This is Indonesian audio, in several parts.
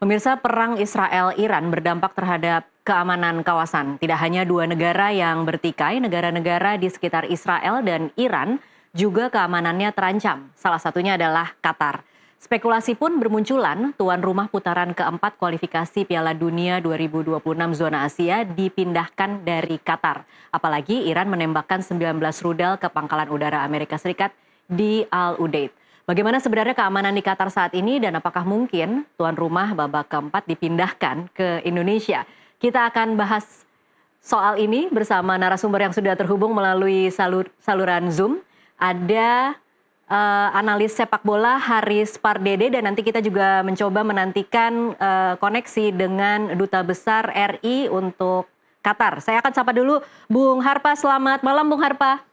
Pemirsa, perang Israel-Iran berdampak terhadap keamanan kawasan. Tidak hanya dua negara yang bertikai, negara-negara di sekitar Israel dan Iran juga keamanannya terancam. Salah satunya adalah Qatar. Spekulasi pun bermunculan, tuan rumah putaran keempat kualifikasi Piala Dunia 2026 zona Asia dipindahkan dari Qatar. Apalagi Iran menembakkan 19 rudal ke pangkalan udara Amerika Serikat di Al Udeid. Bagaimana sebenarnya keamanan di Qatar saat ini dan apakah mungkin tuan rumah babak keempat dipindahkan ke Indonesia? Kita akan bahas soal ini bersama narasumber yang sudah terhubung melalui saluran Zoom. Ada analis sepak bola Haris Pardede dan nanti kita juga mencoba menantikan koneksi dengan Duta Besar RI untuk Qatar. Saya akan sapa dulu Bung Harpa. Selamat malam Bung Harpa.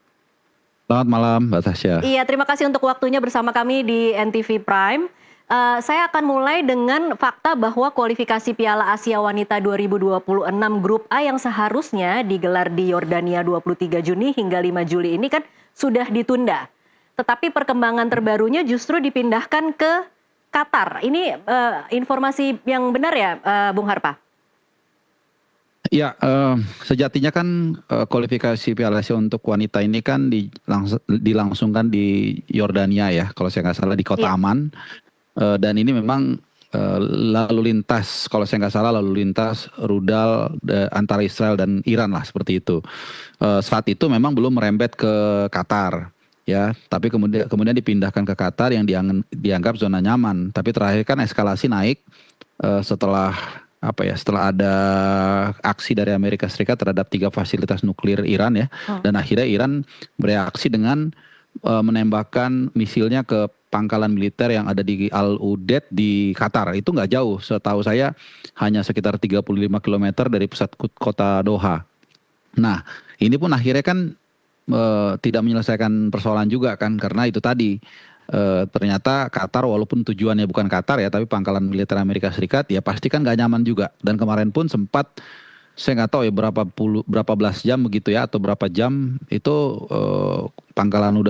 Selamat malam, Mbak Tasya. Iya, terima kasih untuk waktunya bersama kami di NTV Prime. Saya akan mulai dengan fakta bahwa kualifikasi Piala Asia Wanita 2026 Grup A yang seharusnya digelar di Yordania 23 Juni hingga 5 Juli ini kan sudah ditunda. Tetapi perkembangan terbarunya justru dipindahkan ke Qatar. Ini informasi yang benar ya, Bung Harpa? Ya, sejatinya kan kualifikasi Piala Asia untuk wanita ini kan dilangsungkan di Yordania ya, kalau saya nggak salah di Kota Aman. Dan ini memang lalu lintas, kalau saya nggak salah lalu lintas rudal antara Israel dan Iran lah seperti itu. Saat itu memang belum merembet ke Qatar ya, tapi kemudian dipindahkan ke Qatar yang dianggap zona nyaman. Tapi terakhir kan eskalasi naik setelah ada aksi dari Amerika Serikat terhadap 3 fasilitas nuklir Iran ya, dan akhirnya Iran bereaksi dengan menembakkan misilnya ke pangkalan militer yang ada di Al Udeid di Qatar. Itu nggak jauh, setahu saya hanya sekitar 35 km dari pusat kota Doha. Nah, ini pun akhirnya kan tidak menyelesaikan persoalan juga kan, karena itu tadi ternyata Qatar walaupun tujuannya bukan Qatar ya, tapi pangkalan militer Amerika Serikat ya pasti kan nggak nyaman juga. Dan kemarin pun sempat, saya nggak tahu ya berapa belas jam begitu ya, atau berapa jam itu pangkalan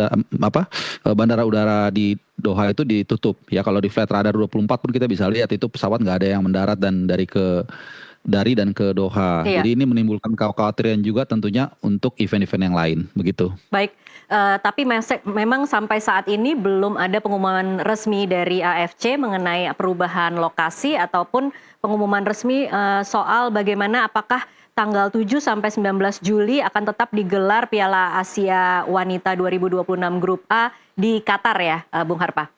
bandara udara di Doha itu ditutup ya. Kalau di Flight Radar 24 pun kita bisa lihat itu pesawat nggak ada yang mendarat dan dari dan ke Doha. Iya. Jadi ini menimbulkan kekhawatiran juga tentunya untuk event-event yang lain begitu. Baik, tapi memang sampai saat ini belum ada pengumuman resmi dari AFC mengenai perubahan lokasi ataupun pengumuman resmi soal bagaimana apakah tanggal 7 sampai 19 Juli akan tetap digelar Piala Asia Wanita 2026 Grup A di Qatar ya, Bung Harpa?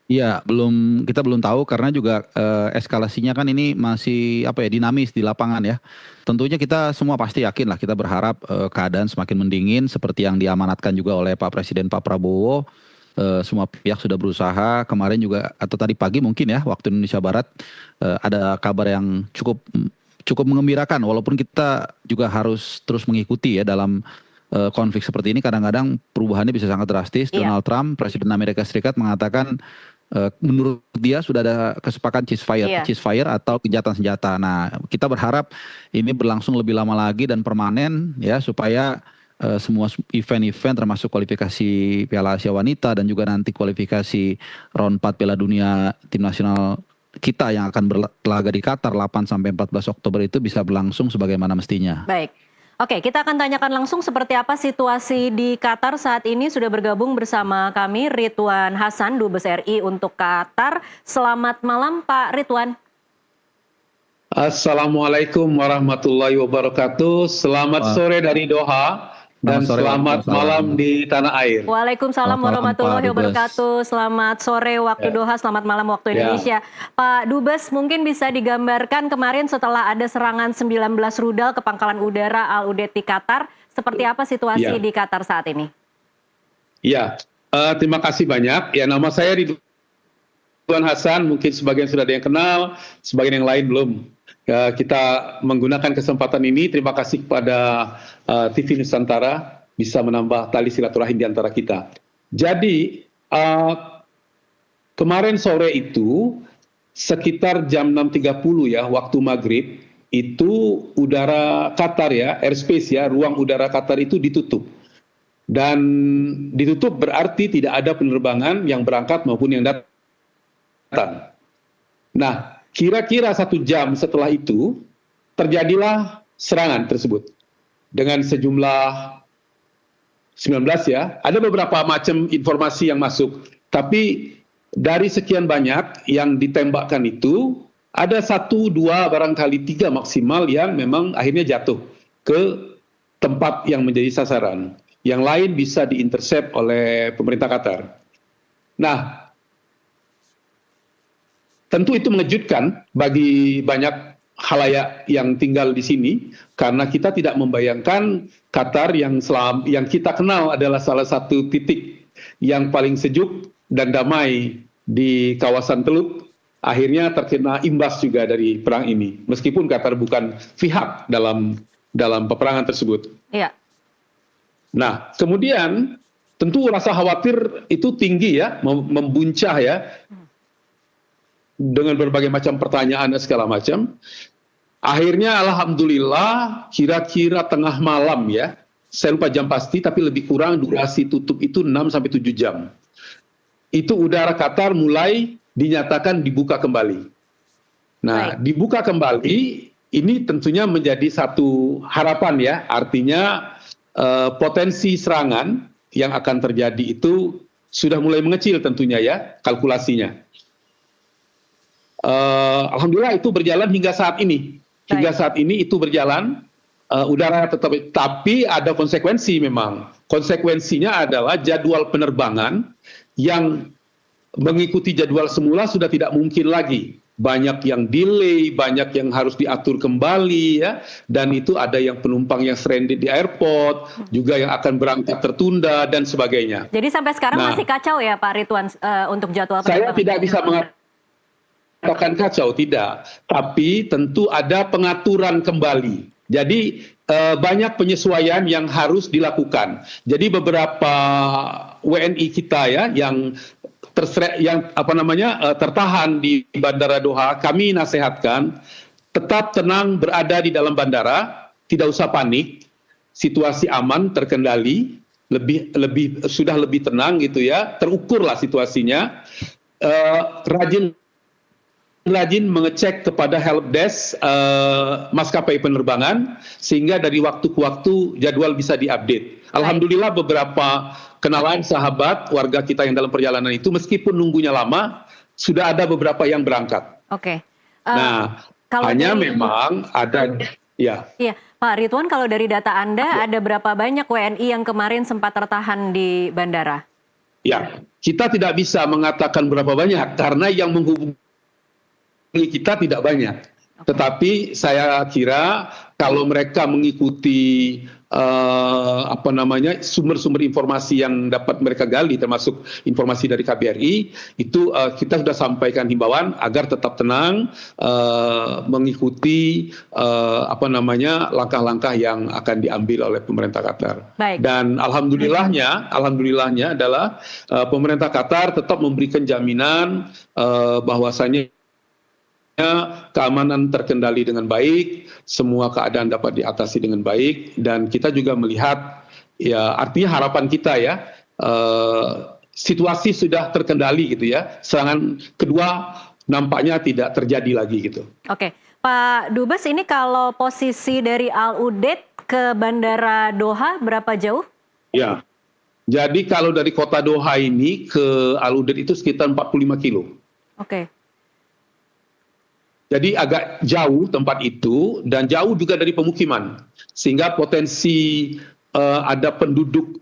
Iya, kita belum tahu karena juga eskalasinya kan ini masih dinamis di lapangan ya. Tentunya kita semua pasti yakin lah, kita berharap keadaan semakin mendingin seperti yang diamanatkan juga oleh Pak Presiden Pak Prabowo. Semua pihak sudah berusaha. Kemarin juga atau tadi pagi mungkin ya waktu Indonesia Barat ada kabar yang cukup mengembirakan, walaupun kita juga harus terus mengikuti ya dalam konflik seperti ini. Kadang-kadang perubahannya bisa sangat drastis. Iya. Donald Trump, Presiden Amerika Serikat, mengatakan menurut dia sudah ada kesepakatan ceasefire atau gencatan senjata. Nah, kita berharap ini berlangsung lebih lama lagi dan permanen ya, supaya semua event-event termasuk kualifikasi Piala Asia Wanita dan juga nanti kualifikasi round 4 Piala Dunia tim nasional kita yang akan berlaga di Qatar 8 sampai 14 Oktober itu bisa berlangsung sebagaimana mestinya. Baik. Oke, kita akan tanyakan langsung seperti apa situasi di Qatar saat ini. Sudah bergabung bersama kami Ridwan Hasan, Dubes RI untuk Qatar. Selamat malam Pak Ridwan. Assalamualaikum warahmatullahi wabarakatuh. Selamat sore dari Doha dan selamat malam di tanah air. Waalaikumsalam warahmatullahi wabarakatuh. Selamat sore waktu Doha, selamat malam waktu Indonesia. Pak Dubes, mungkin bisa digambarkan kemarin setelah ada serangan 19 rudal ke pangkalan udara Al Udeid di Qatar, seperti apa situasi di Qatar saat ini? Ya, terima kasih banyak. Ya, nama saya Ridwan Hasan, mungkin sebagian sudah ada yang kenal, sebagian yang lain belum. Kita menggunakan kesempatan ini, terima kasih kepada TV Nusantara bisa menambah tali silaturahim di antara kita. Jadi kemarin sore itu sekitar jam 6.30 ya waktu maghrib itu udara Qatar ya, airspace ya, ruang udara Qatar itu ditutup. Dan ditutup berarti tidak ada penerbangan yang berangkat maupun yang datang. Nah, kira-kira 1 jam setelah itu terjadilah serangan tersebut dengan sejumlah 19 ya. Ada beberapa macam informasi yang masuk, tapi dari sekian banyak yang ditembakkan itu ada 1, 2, barangkali 3 maksimal yang memang akhirnya jatuh ke tempat yang menjadi sasaran. Yang lain bisa diintercept oleh pemerintah Qatar. Nah, tentu itu mengejutkan bagi banyak khalayak yang tinggal di sini, karena kita tidak membayangkan Qatar yang kita kenal adalah salah satu titik yang paling sejuk dan damai di kawasan Teluk, akhirnya terkena imbas juga dari perang ini, meskipun Qatar bukan pihak dalam peperangan tersebut. Iya. Nah, kemudian tentu rasa khawatir itu tinggi ya, membuncah ya, dengan berbagai macam pertanyaan dan segala macam. Akhirnya alhamdulillah kira-kira tengah malam ya, saya lupa jam pasti tapi lebih kurang durasi tutup itu 6-7 jam. Itu udara Qatar mulai dinyatakan dibuka kembali. Nah, dibuka kembali ini tentunya menjadi satu harapan ya, artinya potensi serangan yang akan terjadi itu sudah mulai mengecil tentunya ya, kalkulasinya. Alhamdulillah itu berjalan hingga saat ini. Hingga saat ini itu berjalan, udara tetap, tapi ada konsekuensi memang. Konsekuensinya adalah jadwal penerbangan yang mengikuti jadwal semula sudah tidak mungkin lagi. Banyak yang delay, banyak yang harus diatur kembali ya, dan itu ada yang penumpang yang stranded di airport, juga yang akan berangkat tertunda dan sebagainya. Jadi sampai sekarang masih kacau ya Pak Ridwan untuk jadwal penerbangan? Saya tidak bisa mengatakan kacau, tidak. Tapi tentu ada pengaturan kembali. Jadi banyak penyesuaian yang harus dilakukan. Jadi beberapa WNI kita ya yang tertahan di Bandara Doha, kami nasihatkan tetap tenang berada di dalam bandara, tidak usah panik, situasi aman, terkendali, sudah lebih tenang gitu ya, terukurlah situasinya, rajin mengecek kepada helpdesk maskapai penerbangan sehingga dari waktu ke waktu jadwal bisa diupdate. Alhamdulillah beberapa kenalan sahabat warga kita yang dalam perjalanan itu meskipun nunggunya lama sudah ada beberapa yang berangkat. Oke. Nah, hanya memang ada ya. Iya, Pak Ridwan, kalau dari data Anda ada berapa banyak WNI yang kemarin sempat tertahan di bandara? Ya, kita tidak bisa mengatakan berapa banyak karena yang menghubungi kita tidak banyak. Tetapi saya kira kalau mereka mengikuti sumber-sumber informasi yang dapat mereka gali, termasuk informasi dari KBRI, itu kita sudah sampaikan himbauan agar tetap tenang, mengikuti langkah-langkah yang akan diambil oleh pemerintah Qatar. Baik. Dan alhamdulillahnya adalah pemerintah Qatar tetap memberikan jaminan bahwasanya keamanan terkendali dengan baik, semua keadaan dapat diatasi dengan baik, dan kita juga melihat, ya artinya harapan kita ya, situasi sudah terkendali gitu ya, serangan kedua nampaknya tidak terjadi lagi gitu. Oke, Pak Dubes, ini kalau posisi dari Al Udeid ke Bandara Doha berapa jauh? Ya, jadi kalau dari kota Doha ini ke Al Udeid itu sekitar 45 kilo. Oke. Jadi agak jauh tempat itu dan jauh juga dari pemukiman, sehingga potensi ada penduduk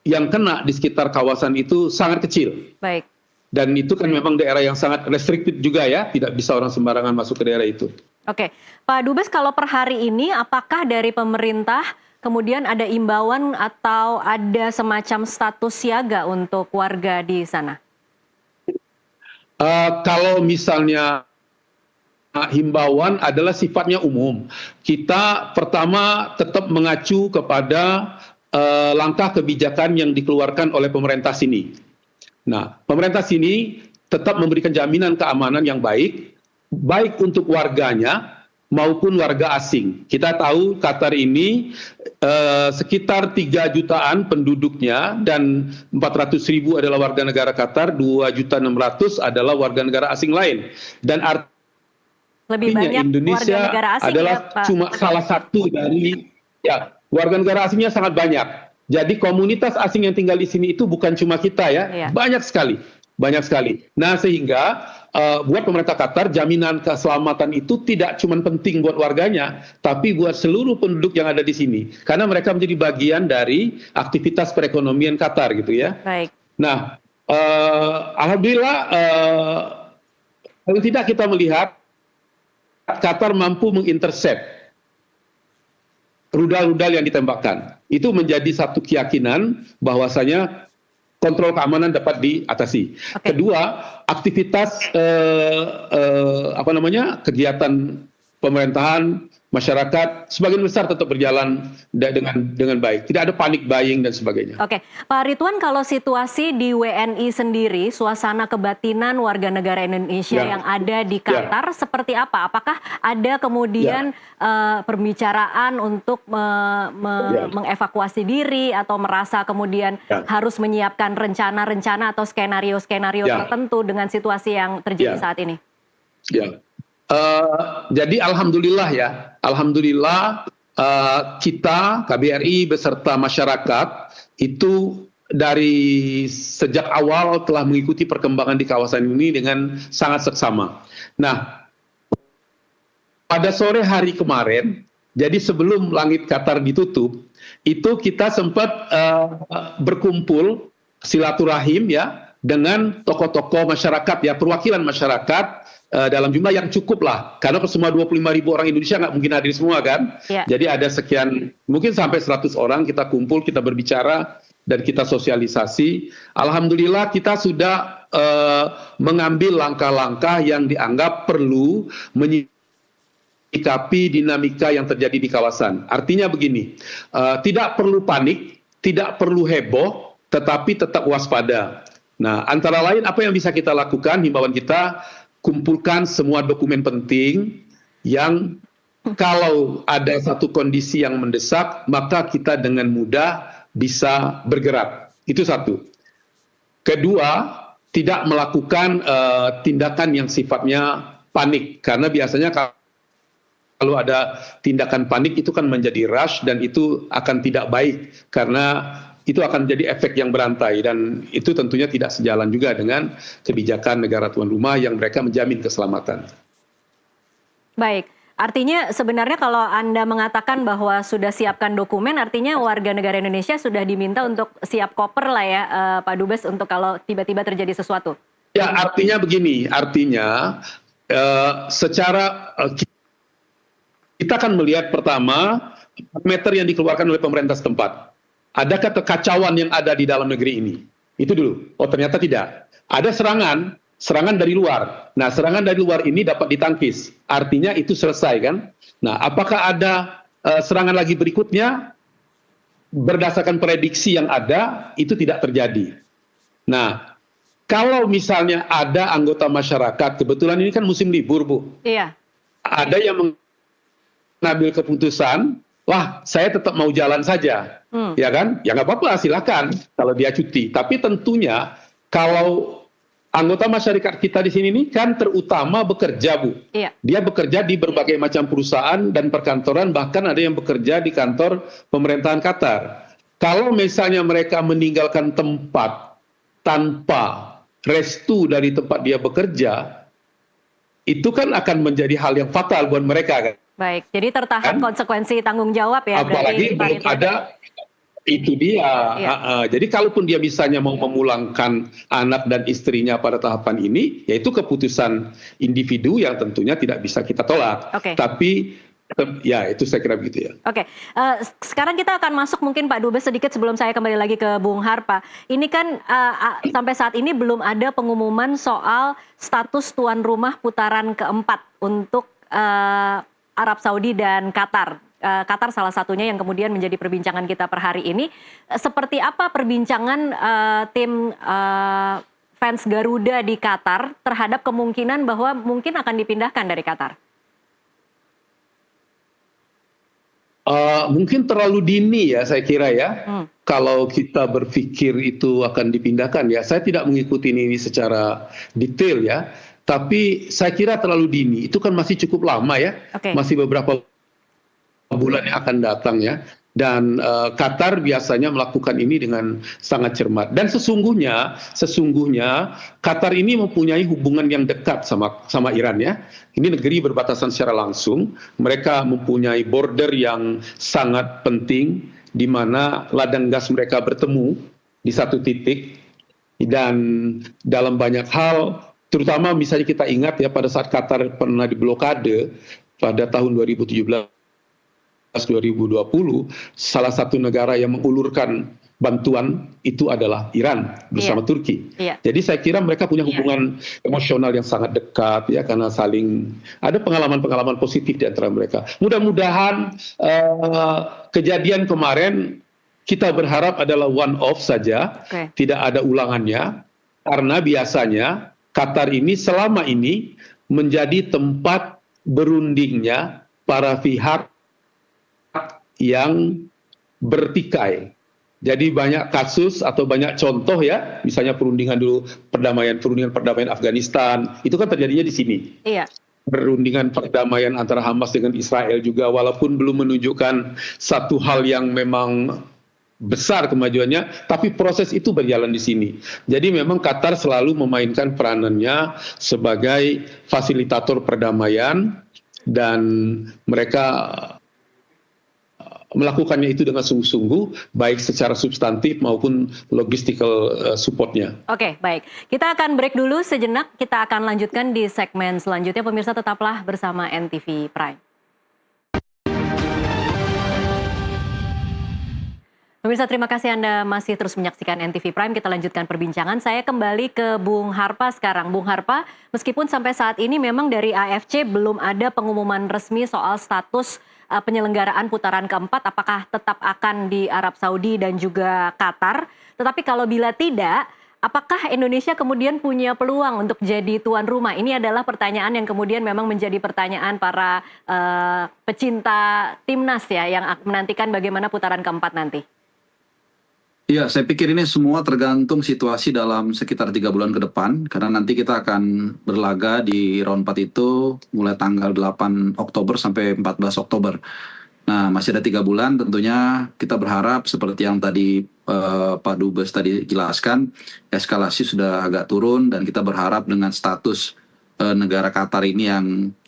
yang kena di sekitar kawasan itu sangat kecil. Baik. Dan itu kan memang daerah yang sangat restricted juga ya, tidak bisa orang sembarangan masuk ke daerah itu. Oke, Pak Dubes, kalau per hari ini apakah dari pemerintah kemudian ada imbauan atau ada semacam status siaga untuk warga di sana? Kalau misalnya himbauan adalah sifatnya umum. Kita pertama tetap mengacu kepada langkah kebijakan yang dikeluarkan oleh pemerintah sini. Nah, pemerintah sini tetap memberikan jaminan keamanan yang baik untuk warganya maupun warga asing. Kita tahu Qatar ini sekitar 3 jutaan penduduknya dan 400.000 adalah warga negara Qatar, 2.600.000 adalah warga negara asing lain. Dan Lebih Artinya banyak warga Indonesia negara asing adalah ya, Pak. cuma salah satu dari, ya, warga negara asingnya sangat banyak. Jadi komunitas asing yang tinggal di sini itu bukan cuma kita ya, Iya. banyak sekali, banyak sekali. Nah sehingga buat pemerintah Qatar jaminan keselamatan itu tidak cuma penting buat warganya, tapi buat seluruh penduduk yang ada di sini, karena mereka menjadi bagian dari aktivitas perekonomian Qatar gitu ya. Baik. Nah, alhamdulillah paling tidak kita melihat Qatar mampu mengintercept rudal-rudal yang ditembakkan. Itu menjadi satu keyakinan bahwasanya kontrol keamanan dapat diatasi. Oke. Kedua, aktivitas kegiatan pemerintahan, masyarakat sebagian besar tetap berjalan dengan baik. Tidak ada panik buying dan sebagainya. Oke, Pak Ridwan, kalau situasi di WNI sendiri, suasana kebatinan warga negara Indonesia Ya. yang ada di Qatar seperti apa? Apakah ada kemudian pembicaraan untuk mengevakuasi diri atau merasa kemudian harus menyiapkan rencana-rencana atau skenario-skenario tertentu dengan situasi yang terjadi saat ini? Ya. Jadi alhamdulillah ya, alhamdulillah kita KBRI beserta masyarakat itu dari sejak awal telah mengikuti perkembangan di kawasan ini dengan sangat seksama. Nah, pada sore hari kemarin, jadi sebelum langit Qatar ditutup, itu kita sempat berkumpul silaturahim ya dengan tokoh-tokoh masyarakat ya, perwakilan masyarakat dalam jumlah yang cukup lah, karena semua 25.000 orang Indonesia nggak mungkin hadir semua kan. Jadi ada sekian, mungkin sampai 100 orang kita kumpul, kita berbicara dan kita sosialisasi. Alhamdulillah kita sudah mengambil langkah-langkah yang dianggap perlu menyikapi dinamika yang terjadi di kawasan. Artinya begini, tidak perlu panik, tidak perlu heboh, tetapi tetap waspada. Nah, antara lain apa yang bisa kita lakukan, himbauan kita, kumpulkan semua dokumen penting yang kalau ada satu kondisi yang mendesak, maka kita dengan mudah bisa bergerak. Itu satu. Kedua, tidak melakukan tindakan yang sifatnya panik, karena biasanya kalau ada tindakan panik itu kan menjadi rush dan itu akan tidak baik, karena itu akan jadi efek yang berantai dan itu tentunya tidak sejalan juga dengan kebijakan negara tuan rumah yang mereka menjamin keselamatan. Baik, artinya sebenarnya kalau Anda mengatakan bahwa sudah siapkan dokumen, artinya warga negara Indonesia sudah diminta untuk siap koper lah ya, Pak Dubes, untuk kalau tiba-tiba terjadi sesuatu. Ya, artinya begini, artinya secara kita akan melihat pertama parameter yang dikeluarkan oleh pemerintah setempat. Adakah kekacauan yang ada di dalam negeri ini? Itu dulu. Oh, ternyata tidak. Ada serangan dari luar. Nah, serangan dari luar ini dapat ditangkis. Artinya itu selesai kan? Nah, apakah ada serangan lagi berikutnya? Berdasarkan prediksi yang ada, itu tidak terjadi. Nah, kalau misalnya ada anggota masyarakat, kebetulan ini kan musim libur, Bu. Iya. Ada yang mengambil keputusan, wah, saya tetap mau jalan saja, ya kan? Ya nggak apa-apa, silakan kalau dia cuti. Tapi tentunya kalau anggota masyarakat kita di sini ini kan terutama bekerja, Bu. Iya. Dia bekerja di berbagai macam perusahaan dan perkantoran, bahkan ada yang bekerja di kantor pemerintahan Qatar. Kalau misalnya mereka meninggalkan tempat tanpa restu dari tempat dia bekerja, itu kan akan menjadi hal yang fatal buat mereka kan? Baik, jadi tertahan konsekuensi tanggung jawab ya. Apalagi belum ada, itu dia. Jadi kalaupun dia misalnya mau memulangkan anak dan istrinya pada tahapan ini, yaitu keputusan individu yang tentunya tidak bisa kita tolak. Tapi ya itu saya kira begitu ya. Oke, sekarang kita akan masuk mungkin Pak Dubes sedikit sebelum saya kembali lagi ke Bung Har, Pak. Ini kan sampai saat ini belum ada pengumuman soal status tuan rumah putaran keempat untuk Arab Saudi dan Qatar. Qatar salah satunya yang kemudian menjadi perbincangan kita per hari ini. Seperti apa perbincangan tim fans Garuda di Qatar terhadap kemungkinan bahwa mungkin akan dipindahkan dari Qatar? Mungkin terlalu dini ya saya kira ya. Kalau kita berpikir itu akan dipindahkan ya. Saya tidak mengikuti ini secara detail ya. tapi saya kira terlalu dini. Itu kan masih cukup lama ya, Oke. masih beberapa bulan yang akan datang ya. Dan Qatar biasanya melakukan ini dengan sangat cermat. Dan sesungguhnya Qatar ini mempunyai hubungan yang dekat sama Iran ya. Ini negeri berbatasan secara langsung. Mereka mempunyai border yang sangat penting di mana ladang gas mereka bertemu di satu titik. Dan dalam banyak hal, terutama misalnya kita ingat ya pada saat Qatar pernah diblokade pada tahun 2017 2020, salah satu negara yang mengulurkan bantuan itu adalah Iran bersama Turki. Jadi saya kira mereka punya hubungan emosional yang sangat dekat ya, karena saling ada pengalaman-pengalaman positif di antara mereka. Mudah-mudahan kejadian kemarin kita berharap adalah one off saja, tidak ada ulangannya, karena biasanya Qatar ini selama ini menjadi tempat berundingnya para pihak yang bertikai. Jadi banyak kasus atau banyak contoh ya, misalnya perundingan perdamaian Afghanistan, itu kan terjadinya di sini. Iya. Perundingan perdamaian antara Hamas dengan Israel juga, walaupun belum menunjukkan satu hal yang memang besar kemajuannya, tapi proses itu berjalan di sini. Jadi memang Qatar selalu memainkan peranannya sebagai fasilitator perdamaian, dan mereka melakukannya itu dengan sungguh-sungguh, baik secara substantif maupun logistical supportnya. Oke, baik. Kita akan break dulu sejenak, kita akan lanjutkan di segmen selanjutnya. Pemirsa tetaplah bersama NTV Prime. Pemirsa, terima kasih Anda masih terus menyaksikan NTV Prime. Kita lanjutkan perbincangan. Saya kembali ke Bung Harpa sekarang. Bung Harpa, meskipun sampai saat ini memang dari AFC belum ada pengumuman resmi soal status penyelenggaraan putaran keempat, apakah tetap akan di Arab Saudi dan juga Qatar. Tetapi kalau bila tidak, apakah Indonesia kemudian punya peluang untuk jadi tuan rumah? Ini adalah pertanyaan yang kemudian memang menjadi pertanyaan para pecinta timnas ya, yang menantikan bagaimana putaran keempat nanti. Iya, saya pikir ini semua tergantung situasi dalam sekitar 3 bulan ke depan, karena nanti kita akan berlaga di round 4 itu mulai tanggal 8 Oktober sampai 14 Oktober. Nah, masih ada 3 bulan, tentunya kita berharap seperti yang tadi Pak Dubes tadi jelaskan, eskalasi sudah agak turun, dan kita berharap dengan status negara Qatar ini yang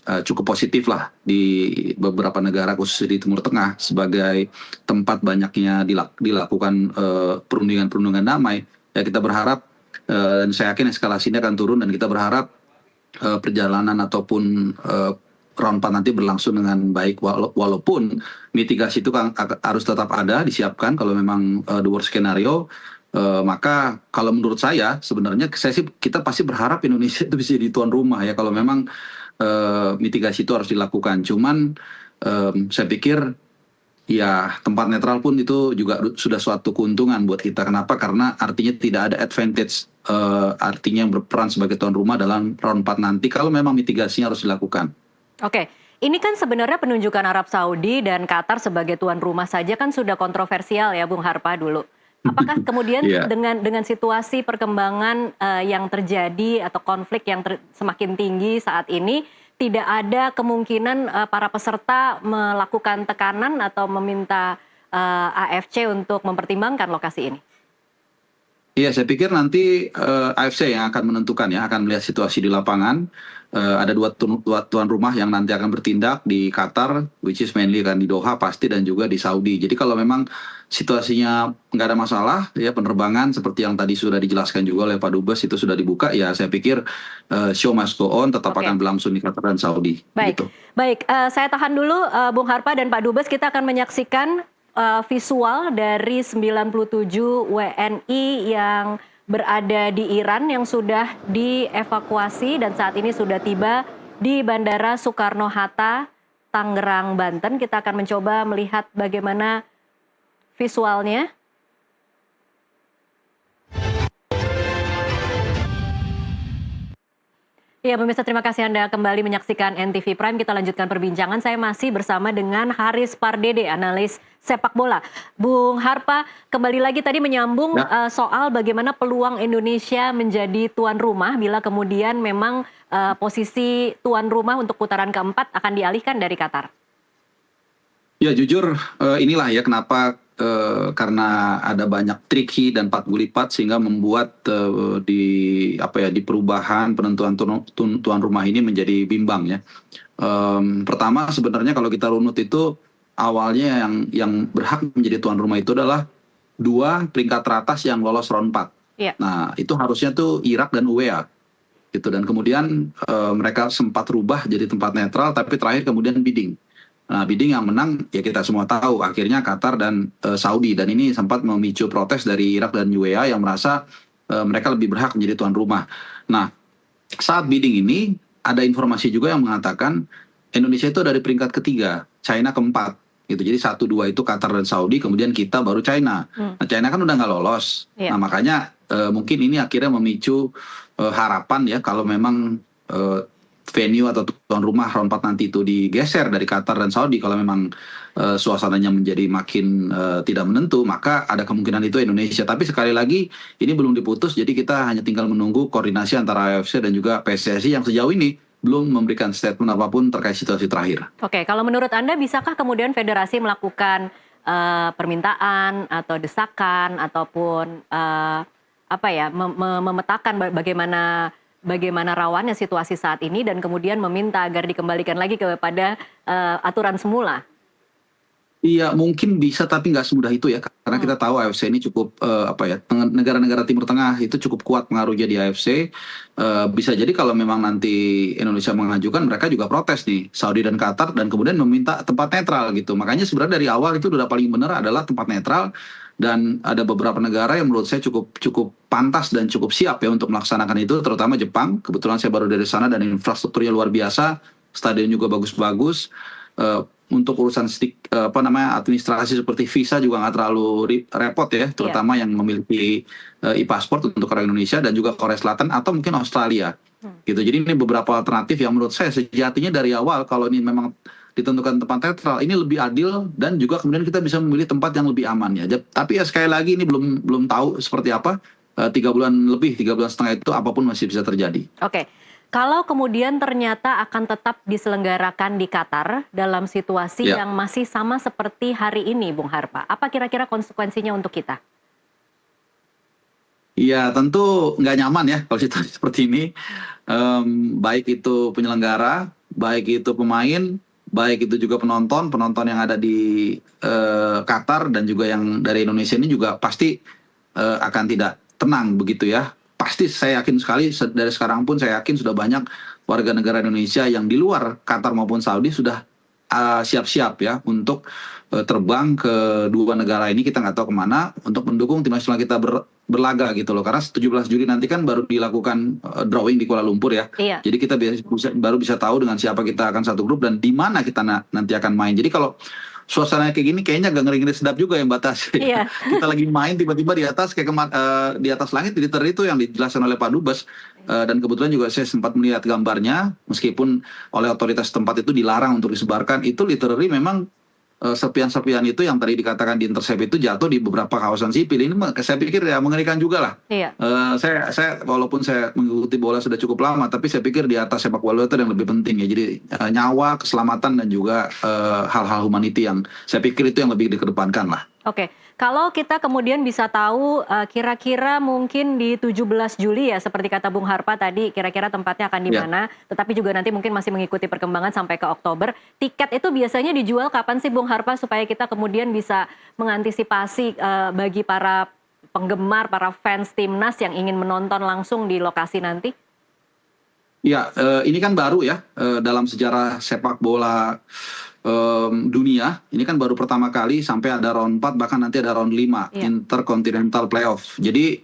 cukup positif lah di beberapa negara khususnya di Timur Tengah sebagai tempat banyaknya dilakukan perundingan-perundingan damai, ya kita berharap dan saya yakin eskalasi ini akan turun, dan kita berharap perjalanan ataupun round 4 nanti berlangsung dengan baik, walaupun mitigasi itu kan harus tetap ada, disiapkan kalau memang the worst scenario. Maka kalau menurut saya sebenarnya kita pasti berharap Indonesia itu bisa jadi tuan rumah ya, kalau memang mitigasi itu harus dilakukan. Cuman saya pikir ya tempat netral pun itu juga sudah suatu keuntungan buat kita. Kenapa? Karena artinya tidak ada advantage, artinya yang berperan sebagai tuan rumah dalam round 4 nanti kalau memang mitigasinya harus dilakukan. Oke. Ini kan sebenarnya penunjukan Arab Saudi dan Qatar sebagai tuan rumah saja kan sudah kontroversial ya Bung Harpa dulu. Apakah kemudian dengan situasi perkembangan yang terjadi atau konflik yang semakin tinggi saat ini, tidak ada kemungkinan para peserta melakukan tekanan atau meminta AFC untuk mempertimbangkan lokasi ini? Iya, saya pikir nanti AFC yang akan menentukan ya, akan melihat situasi di lapangan. Ada dua tuan rumah yang nanti akan bertindak di Qatar, which is mainly kan di Doha pasti, dan juga di Saudi. Jadi kalau memang situasinya nggak ada masalah, ya penerbangan seperti yang tadi sudah dijelaskan juga oleh Pak Dubes itu sudah dibuka, ya saya pikir show must go on, tetap akan berlangsung di Qatar dan Saudi. Baik, gitu. Baik. Saya tahan dulu Bung Harpa dan Pak Dubes, kita akan menyaksikan visual dari 97 WNI yang berada di Iran yang sudah dievakuasi dan saat ini sudah tiba di Bandara Soekarno-Hatta, Tangerang, Banten. Kita akan mencoba melihat bagaimana visualnya. Ya, pemirsa, terima kasih Anda kembali menyaksikan NTV Prime. Kita lanjutkan perbincangan. Saya masih bersama dengan Haris Pardede, analis sepak bola. Bung Harpa, kembali lagi tadi menyambung Ya. soal bagaimana peluang Indonesia menjadi tuan rumah bila kemudian memang posisi tuan rumah untuk putaran keempat akan dialihkan dari Qatar. Ya jujur inilah ya kenapa karena ada banyak triki dan pat gulipat sehingga membuat di perubahan penentuan tuan rumah ini menjadi bimbang ya. Pertama sebenarnya kalau kita runut itu awalnya yang berhak menjadi tuan rumah itu adalah dua peringkat teratas yang lolos round 4. Iya. Nah itu harusnya tuh Irak dan UEA gitu, dan kemudian mereka sempat rubah jadi tempat netral tapi terakhir kemudian bidding. Nah, bidding yang menang ya kita semua tahu akhirnya Qatar dan Saudi, dan ini sempat memicu protes dari Irak dan UEA yang merasa mereka lebih berhak menjadi tuan rumah. Nah, saat bidding ini ada informasi juga yang mengatakan Indonesia itu dari peringkat ketiga, China keempat gitu. Jadi 1-2 itu Qatar dan Saudi, kemudian kita baru China. Nah, China kan udah nggak lolos. Iya. Nah, makanya mungkin ini akhirnya memicu harapan ya kalau memang venue atau tuan rumah round 4 nanti itu digeser dari Qatar dan Saudi, kalau memang suasananya menjadi makin tidak menentu, maka ada kemungkinan itu Indonesia. Tapi sekali lagi ini belum diputus, jadi kita hanya tinggal menunggu koordinasi antara AFC dan juga PSSI yang sejauh ini belum memberikan statement apapun terkait situasi terakhir. Oke, kalau menurut Anda bisakah kemudian federasi melakukan permintaan atau desakan ataupun memetakan bagaimana rawannya situasi saat ini dan kemudian meminta agar dikembalikan lagi kepada aturan semula? Iya mungkin bisa tapi nggak semudah itu ya, karena kita tahu AFC ini cukup negara-negara Timur Tengah itu cukup kuat pengaruhnya di AFC. Bisa jadi kalau memang nanti Indonesia mengajukan, mereka juga protes nih Saudi dan Qatar dan kemudian meminta tempat netral gitu. Makanya sebenarnya dari awal itu udah paling benar adalah tempat netral, dan ada beberapa negara yang menurut saya cukup pantas dan cukup siap ya untuk melaksanakan itu, terutama Jepang. Kebetulan saya baru dari sana dan infrastrukturnya luar biasa, stadion juga bagus-bagus. Untuk urusan administrasi seperti visa juga nggak terlalu repot ya, terutama yang memiliki e-pasport untuk orang Indonesia dan juga Korea Selatan atau mungkin Australia gitu. Jadi ini beberapa alternatif yang menurut saya sejatinya dari awal kalau ini memang ditentukan tempat netral ini lebih adil, dan juga kemudian kita bisa memilih tempat yang lebih aman ya. Tapi ya sekali lagi ini belum tahu seperti apa. 3 bulan lebih, 3 bulan setengah itu apapun masih bisa terjadi. Oke. Kalau kemudian ternyata akan tetap diselenggarakan di Qatar dalam situasi yang masih sama seperti hari ini, Bung Harpa, apa kira-kira konsekuensinya untuk kita? Iya tentu nggak nyaman ya kalau situasi seperti ini. Baik itu penyelenggara, baik itu pemain, baik itu juga penonton yang ada di Qatar dan juga yang dari Indonesia ini juga pasti akan tidak tenang begitu ya. Pasti saya yakin sekali dari sekarang pun saya yakin sudah banyak warga negara Indonesia yang di luar Qatar maupun Saudi sudah siap-siap ya untuk terbang ke dua negara ini, kita nggak tahu kemana, untuk mendukung tim nasional kita berlaga gitu loh. Karena 17 Juli nanti kan baru dilakukan drawing di Kuala Lumpur ya. Iya. Jadi kita baru bisa tahu dengan siapa kita akan satu grup dan di mana kita nanti akan main. Jadi kalau suasana kayak gini kayaknya agak ngeri-ngeri sedap juga ya Mbak Tas. Iya. Kita lagi main tiba-tiba di atas kayak di atas langit literally itu yang dijelaskan oleh Pak Dubes, dan kebetulan juga saya sempat melihat gambarnya meskipun oleh otoritas tempat itu dilarang untuk disebarkan. Itu literally memang serpian-serpian itu yang tadi dikatakan di intercept itu jatuh di beberapa kawasan sipil. Ini saya pikir ya mengerikan juga lah. Iya. Saya walaupun saya mengikuti bola sudah cukup lama, tapi saya pikir di atas sepak bola itu yang lebih penting ya. Jadi nyawa, keselamatan dan juga hal-hal humanity yang saya pikir itu yang lebih dikedepankan lah. Oke, kalau kita kemudian bisa tahu kira-kira mungkin di 17 Juli ya seperti kata Bung Harpa tadi, kira-kira tempatnya akan di mana, tetapi juga nanti mungkin masih mengikuti perkembangan sampai ke Oktober. Tiket itu biasanya dijual kapan sih Bung Harpa supaya kita kemudian bisa mengantisipasi bagi para penggemar, para fans timnas yang ingin menonton langsung di lokasi nanti? Ya, ini kan baru ya dalam sejarah sepak bola dunia, ini kan baru pertama kali sampai ada round 4 bahkan nanti ada round 5 Intercontinental Playoff. Jadi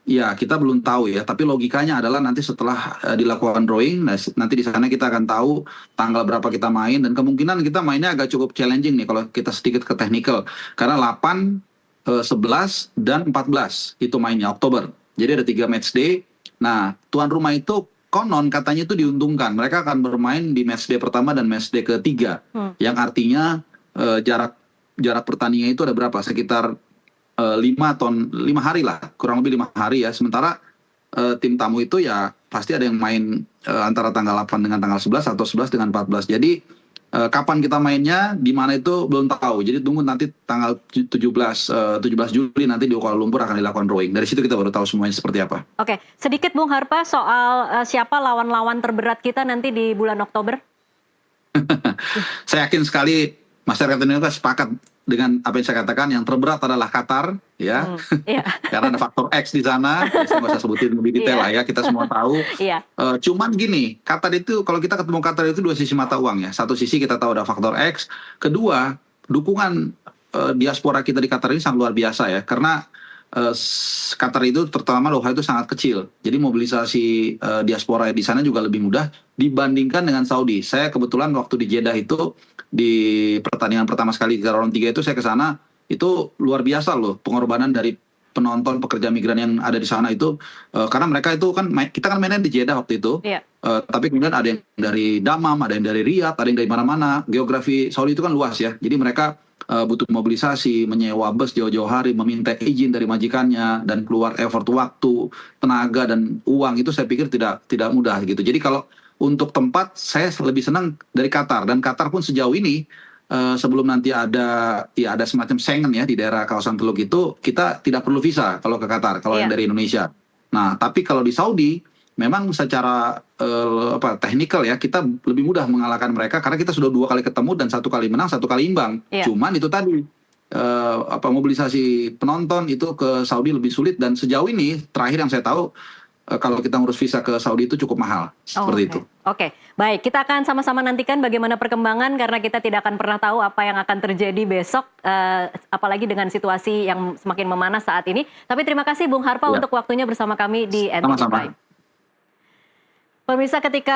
ya kita belum tahu ya, tapi logikanya adalah nanti setelah dilakukan drawing, nanti di sana kita akan tahu tanggal berapa kita main, dan kemungkinan kita mainnya agak cukup challenging nih kalau kita sedikit ke technical, karena 8, 11 dan 14 itu mainnya Oktober. Jadi ada 3 match day. Nah, tuan rumah itu konon katanya itu diuntungkan. Mereka akan bermain di matchday pertama dan matchday ketiga, yang artinya jarak pertandingan itu ada berapa? Sekitar 5 hari lah, kurang lebih 5 hari ya. Sementara tim tamu itu ya pasti ada yang main antara tanggal 8 dengan tanggal 11 atau 11 dengan 14. Jadi kapan kita mainnya, di mana itu belum tahu. Jadi tunggu nanti tanggal 17 Juli nanti di Kuala Lumpur akan dilakukan drawing. Dari situ kita baru tahu semuanya seperti apa. Oke, sedikit Bung Harpa soal siapa lawan-lawan terberat kita nanti di bulan Oktober. Saya yakin sekali masyarakat Indonesia sepakat dengan apa yang saya katakan, yang terberat adalah Qatar, ya, karena ada faktor X di sana. Saya nggak usah sebutin lebih detail lah ya, kita semua tahu. Cuman gini, Qatar itu kalau kita ketemu Qatar itu dua sisi mata uang ya. Satu sisi kita tahu ada faktor X, kedua dukungan diaspora kita di Qatar ini sangat luar biasa ya, karena Qatar itu terutama Doha itu sangat kecil, jadi mobilisasi diaspora di sana juga lebih mudah dibandingkan dengan Saudi. Saya kebetulan waktu di Jeddah itu di pertandingan pertama sekali di round 3 itu saya ke sana, itu luar biasa loh pengorbanan dari penonton pekerja migran yang ada di sana itu, karena mereka itu kan kita kan mainnya di Jeddah waktu itu, tapi kemudian ada yang dari Dammam, ada yang dari Riyadh, ada yang dari mana-mana. Geografi Saudi itu kan luas ya, jadi mereka butuh mobilisasi, menyewa bus jauh-jauh hari, meminta izin dari majikannya, dan keluar effort waktu, tenaga, dan uang. Itu saya pikir tidak mudah gitu. Jadi kalau untuk tempat, saya lebih senang dari Qatar. Dan Qatar pun sejauh ini, sebelum nanti ada semacam Schengen ya di daerah kawasan Teluk itu, kita tidak perlu visa kalau ke Qatar, kalau yang dari Indonesia. Nah, tapi kalau di Saudi, memang secara teknikal ya, kita lebih mudah mengalahkan mereka karena kita sudah 2 kali ketemu dan 1 kali menang, 1 kali imbang. Cuman itu tadi mobilisasi penonton itu ke Saudi lebih sulit, dan sejauh ini terakhir yang saya tahu kalau kita ngurus visa ke Saudi itu cukup mahal, seperti itu. Oke, baik. Kita akan sama-sama nantikan bagaimana perkembangan, karena kita tidak akan pernah tahu apa yang akan terjadi besok, apalagi dengan situasi yang semakin memanas saat ini. Tapi terima kasih Bung Harpa untuk waktunya bersama kami di NTV Prime. Pemirsa, ketika